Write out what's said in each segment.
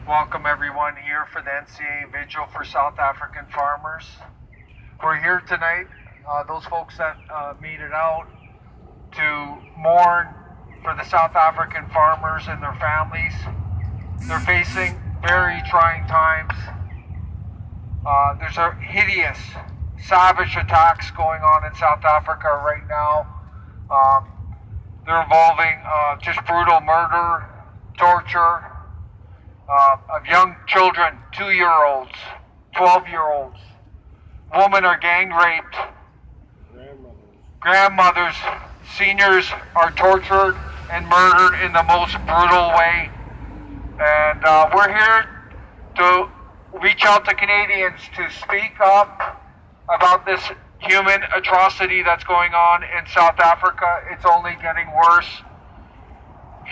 Welcome everyone here for the NCA vigil for South African farmers. We're here tonight, those folks that made it out, to mourn for the South African farmers and their families. They're facing very trying times. There's a hideous, savage attacks going on in South Africa right now. They're involving just brutal murder, torture of young children, 2-year-olds, 12-year-olds. Women are gang raped. Grandmothers, seniors are tortured and murdered in the most brutal way. And we're here to reach out to Canadians to speak up about this human atrocity that's going on in South Africa. It's only getting worse.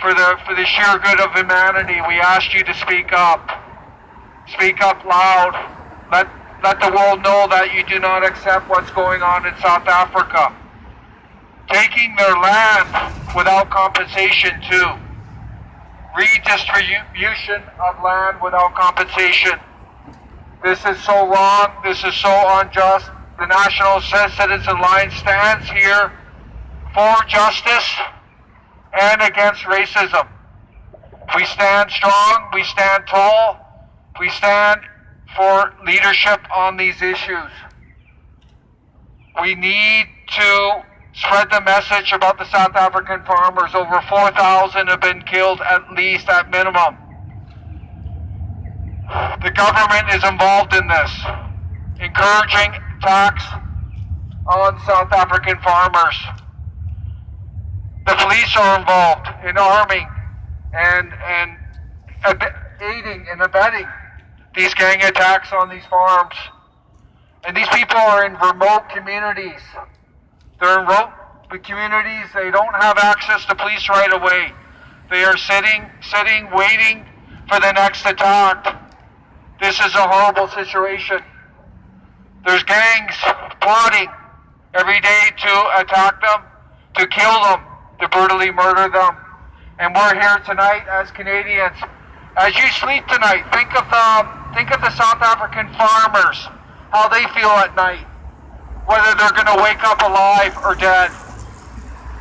For the sheer good of humanity, we ask you to speak up. Speak up loud. Let the world know that you do not accept what's going on in South Africa. Taking their land without compensation too. Redistribution of land without compensation. This is so wrong. This is so unjust. The National Citizens Alliance stands here for justice and against racism. We stand strong. We stand tall. We stand for leadership on these issues. We need to spread the message about the South African farmers. Over 4,000 have been killed, at least, at minimum. The government is involved in this, encouraging attacks on South African farmers. The police are involved in arming and aiding and abetting these gang attacks on these farms. And these people are in remote communities. They're in remote communities. They don't have access to police right away. They are sitting, waiting for the next attack. This is a horrible situation. There's gangs plotting every day to attack them, to kill them, to brutally murder them. And we're here tonight as Canadians. As you sleep tonight, think of the South African farmers, how they feel at night, whether they're going to wake up alive or dead.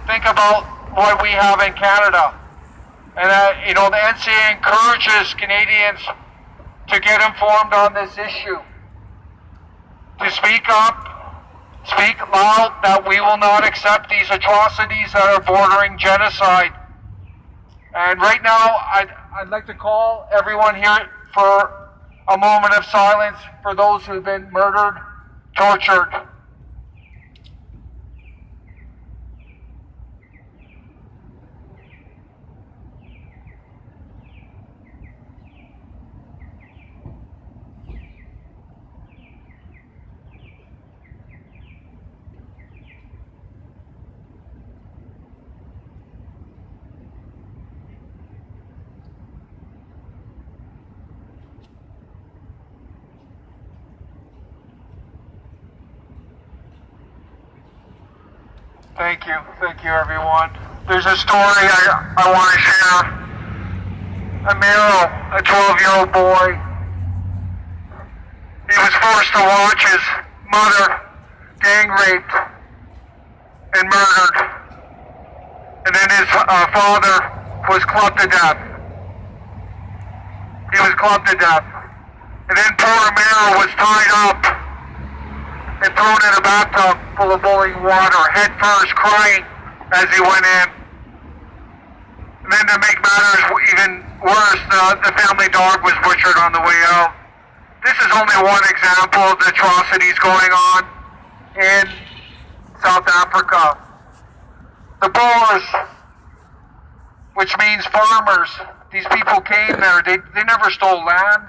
Think about what we have in Canada. And the NCA encourages Canadians to get informed on this issue, to speak up, speak loud, that we will not accept these atrocities that are bordering genocide. And right now, I'd like to call everyone here for a moment of silence for those who've been murdered, tortured. Thank you everyone. There's a story I want to share. Amiro, a 12-year-old boy, he was forced to watch his mother gang raped and murdered. And then his father was clubbed to death. He was clubbed to death. And then poor Amiro was tied up and thrown in a bathtub full of boiling water, head first, crying as he went in. And then to make matters even worse, the family dog was butchered on the way out. This is only one example of the atrocities going on in South Africa. The Boers, which means farmers, these people came there. They never stole land.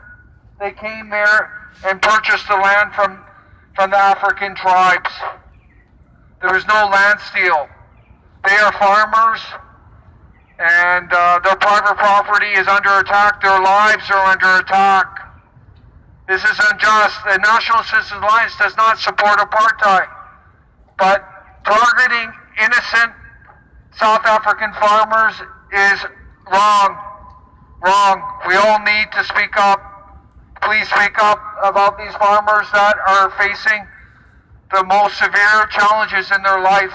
They came there and purchased the land from the African tribes. There is no land steal. They are farmers, and their private property is under attack. Their lives are under attack. This is unjust. The National Citizens Alliance does not support apartheid, but targeting innocent South African farmers is wrong. wrong. We all need to speak up. Please speak up about these farmers that are facing the most severe challenges in their life.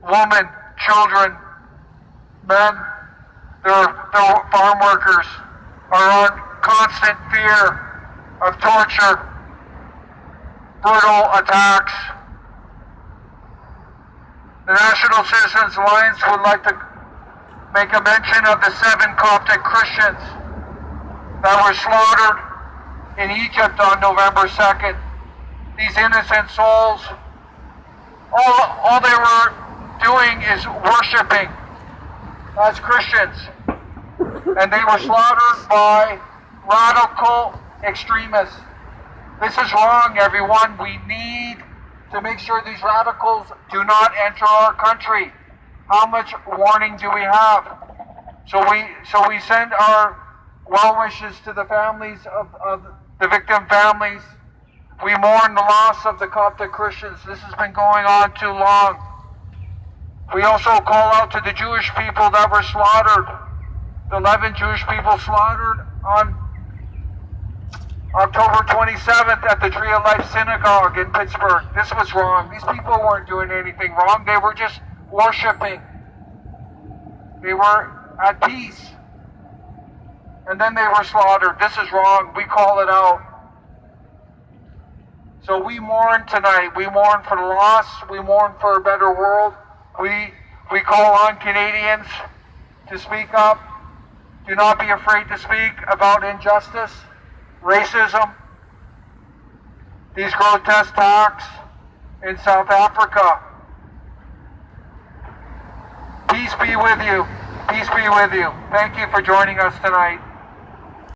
Women, children, men, their farm workers are on constant fear of torture, brutal attacks. The National Citizens Alliance would like to make a mention of the 7 Coptic Christians that were slaughtered in Egypt on November 2nd. These innocent souls, all they were doing is worshiping as Christians. And they were slaughtered by radical extremists. This is wrong, everyone. We need to make sure these radicals do not enter our country. How much warning do we have? So we send our well wishes to the families of the victim families. We mourn the loss of the Coptic Christians. This has been going on too long. We also call out to the Jewish people that were slaughtered. The 11 Jewish people slaughtered on October 27th at the Tree of Life Synagogue in Pittsburgh. This was wrong. These people weren't doing anything wrong. They were just worshiping. They were at peace. And then they were slaughtered. This is wrong. We call it out. So we mourn tonight. We mourn for the loss. We mourn for a better world. We call on Canadians to speak up. Do not be afraid to speak about injustice, racism, these grotesque acts in South Africa. Peace be with you. Peace be with you. Thank you for joining us tonight.